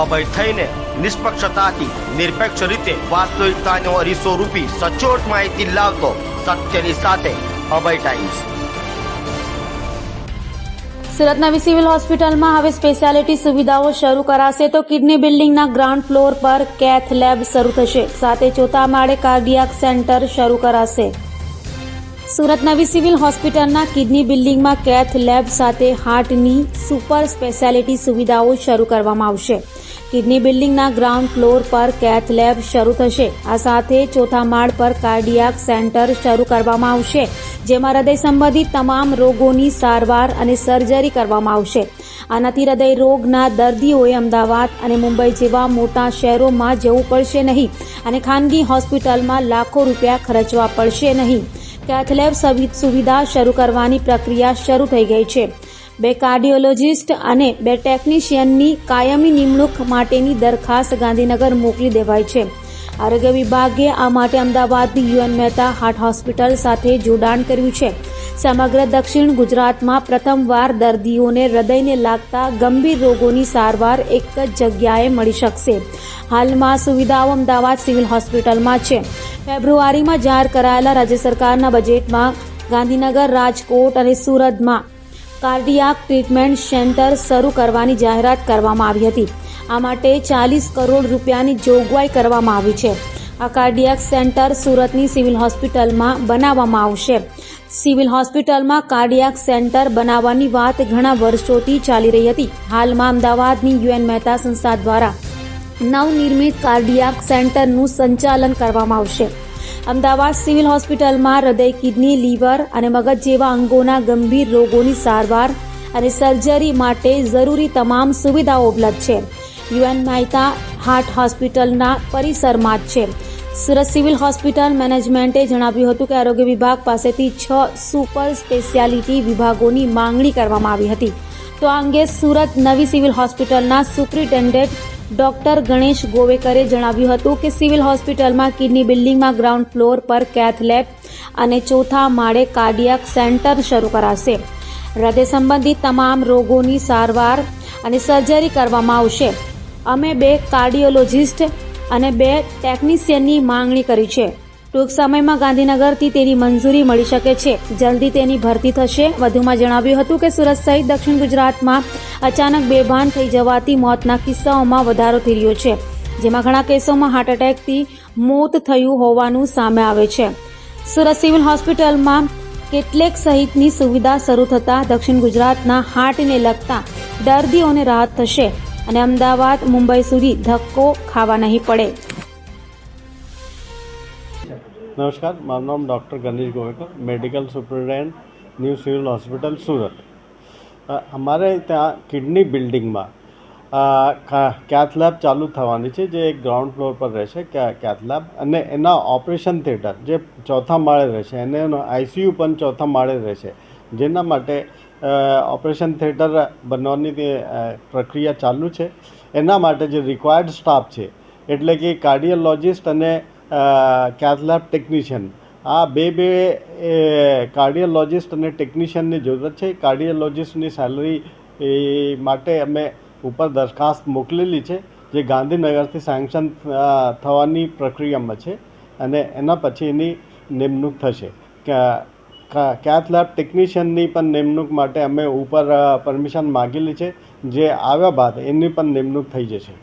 અભય થઈને નિષ્પક્ષતાથી નિરપેક્ષ રીતે વાસ્તવિકતાનો અરીસો રૂપી સચોટ માહિતી લાવતો સત્યની સાથે અભય ટાઈમ્સ। સુરત નવી સિવિલ હોસ્પિટલમાં હવે સ્પેશિયાલિટી સુવિધાઓ શરૂ કરાશે તો કિડની બિલ્ડિંગના ગ્રાઉન્ડ ફ્લોર પર કેથ લેબ શરૂ થશે, સાથે ચોથા માળે કાર્ડિયાક સેન્ટર શરૂ કરાશે। સુરત નવી સિવિલ હોસ્પિટલના કિડની બિલ્ડિંગમાં કેથ લેબ સાથે હાર્ટની સુપર સ્પેશિયાલિટી સુવિધાઓ શરૂ કરવામાં આવશે। કિડની બિલ્ડિંગના ગ્રાઉન્ડ ફ્લોર પર કેથ લેબ શરૂ થશે। આ સાથે ચોથા માળ પર કાર્ડિયાક સેન્ટર શરૂ કરવામાં આવશે, જેમાં હૃદય સંબંધિત તમામ રોગોની સારવાર અને સર્જરી કરવામાં આવશે। આનાથી હૃદય રોગના દર્દીઓએ અમદાવાદ અને મુંબઈ જેવા મોટા શહેરોમાં જવું પડશે નહીં અને ખાનગી હોસ્પિટલમાં લાખો રૂપિયા ખર્ચવા પડશે નહીં। કેથ લેબ સુવિધા શરૂ કરવાની પ્રક્રિયા શરૂ થઈ ગઈ છે। 2 કાર્ડિયોલોજિસ્ટ અને 2 ટેકનિશિયનની કાયમી નિમણૂક માટેની દરખાસ્ત ગાંધીનગર મોકલી દેવાઈ છે। આરોગ્ય વિભાગે આ માટે અમદાવાદની યુએન મહેતા હાર્ટ હોસ્પિટલ સાથે જોડાણ કર્યું છે। સમગ્ર દક્ષિણ ગુજરાતમાં પ્રથમવાર દર્દીઓને હૃદયને લાગતા ગંભીર રોગોની સારવાર એક જ જગ્યાએ મળી શકશે। હાલમાં સુવિધાઓ અમદાવાદ સિવિલ હોસ્પિટલમાં છે। ફેબ્રુઆરીમાં જાહેર કરાયેલા રાજ્ય સરકારના બજેટમાં ગાંધીનગર, રાજકોટ અને સુરતમાં કાર્ડિયાક ટ્રીટમેન્ટ સેન્ટર શરૂ કરવાની જાહેરાત કરવામાં આવી હતી। આ માટે 40 કરોડ રૂપિયાની જોગવાઈ કરવામાં આવી છે। આ કાર્ડિયાક સેન્ટર સુરતની સિવિલ હોસ્પિટલમાં બનાવવામાં આવશે। સિવિલ હોસ્પિટલમાં કાર્ડિયાક સેન્ટર બનાવવાની વાત ઘણા વર્ષોથી ચાલી રહી હતી। હાલમાં અમદાવાદની યુએન મહેતા સંસ્થા દ્વારા નવનિર્મિત કાર્ડિયાક સેન્ટરનું સંચાલન કરવામાં આવશે। અમદાવાદ સિવિલ હોસ્પિટલમાં હૃદય, કિડની, લીવર અને મગજ જેવા અંગોના ગંભીર રોગોની સારવાર અને સર્જરી માટે જરૂરી તમામ સુવિધાઓ ઉપલબ્ધ છે। યુએન મહેતા હાર્ટ હોસ્પિટલના પરિસરમાં જ છે। સુરત સિવિલ હોસ્પિટલ મેનેજમેન્ટે જણાવ્યું હતું કે આરોગ્ય વિભાગ પાસેથી 6 સુપર સ્પેશિયાલિટી વિભાગોની માંગણી કરવામાં આવી હતી। તો આ અંગે સુરત નવી સિવિલ હોસ્પિટલના સુપ્રિન્ટેન્ડન્ટ ડોક્ટર ગણેશ ગોવેકરે જણાવ્યું હતું કે સિવિલ હોસ્પિટલમાં કિડની બિલ્ડિંગમાં ગ્રાઉન્ડ ફ્લોર પર કેથ લેબ અને ચોથા માળે કાર્ડિયાક સેન્ટર શરૂ કરાશે। હૃદય સંબંધિત તમામ રોગોની સારવાર અને સર્જરી કરવામાં આવશે। અમે 2 કાર્ડિયોલોજિસ્ટ અને 2 ટેકનિશિયનની માંગણી કરી છે। ટૂંક સમયમાં ગાંધીનગરથી તેની મંજૂરી મળી શકે છે। જલ્દી તેની ભરતી થશે। વધુમાં જણાવ્યું હતું કે સુરત સહિત દક્ષિણ ગુજરાતમાં અચાનક બેભાન થઈ જવાથી મોતના કિસ્સાઓમાં વધારો થઈ રહ્યો છે, જેમાં ઘણા કેસોમાં હાર્ટ એટેકથી મોત થયું હોવાનું સામે આવે છે। સુરત સિવિલ હોસ્પિટલમાં કેટલેક સહિતની સુવિધા શરૂ થતાં દક્ષિણ ગુજરાતના હાર્ટને લગતા દર્દીઓને રાહત થશે અને અમદાવાદ, મુંબઈ સુધી ધક્કો ખાવા નહીં પડે। नमस्कार, મારું નામ doctor Ganesh Govekar, medical superintendent new civil hospital Surat. અમારે ત્યાં કિડની બિલ્ડિંગમાં કેથ લેબ ચાલુ થવાની છે, જે એક ગ્રાઉન્ડ ફ્લોર પર રહેશે કેથ લેબ, અને એના ઓપરેશન થિયેટર જે ચોથા માળે રહેશે, અને એનો આઈસીયુ પણ ચોથા માળે રહેશે, જેના માટે ઓપરેશન થિયેટર બનવાની પ્રક્રિયા ચાલુ છે। એના માટે જે રિક્વાયર્ડ સ્ટાફ છે, એટલે કે કાર્ડિયોલોજિસ્ટ અને કેથ લેબ ટેકનિશિયન, આ બે કાર્ડિયોલોજિસ્ટ અને ટેકનિશિયનની જરૂરત છે। કાર્ડિયોલોજિસ્ટની સેલરી માટે અમે ઉપર દરખાસ્ત મોકલેલી છે, જે ગાંધીનગરથી સેન્કશન થવાની પ્રક્રિયામાં છે, અને એના પછી એની નિમણૂક થશે। કેથ લેબ ટેકનિશિયનની પણ નિમણૂક માટે અમે ઉપર પરમિશન માગેલી છે, જે આવ્યા બાદ એની પણ નિમણૂક થઈ જશે।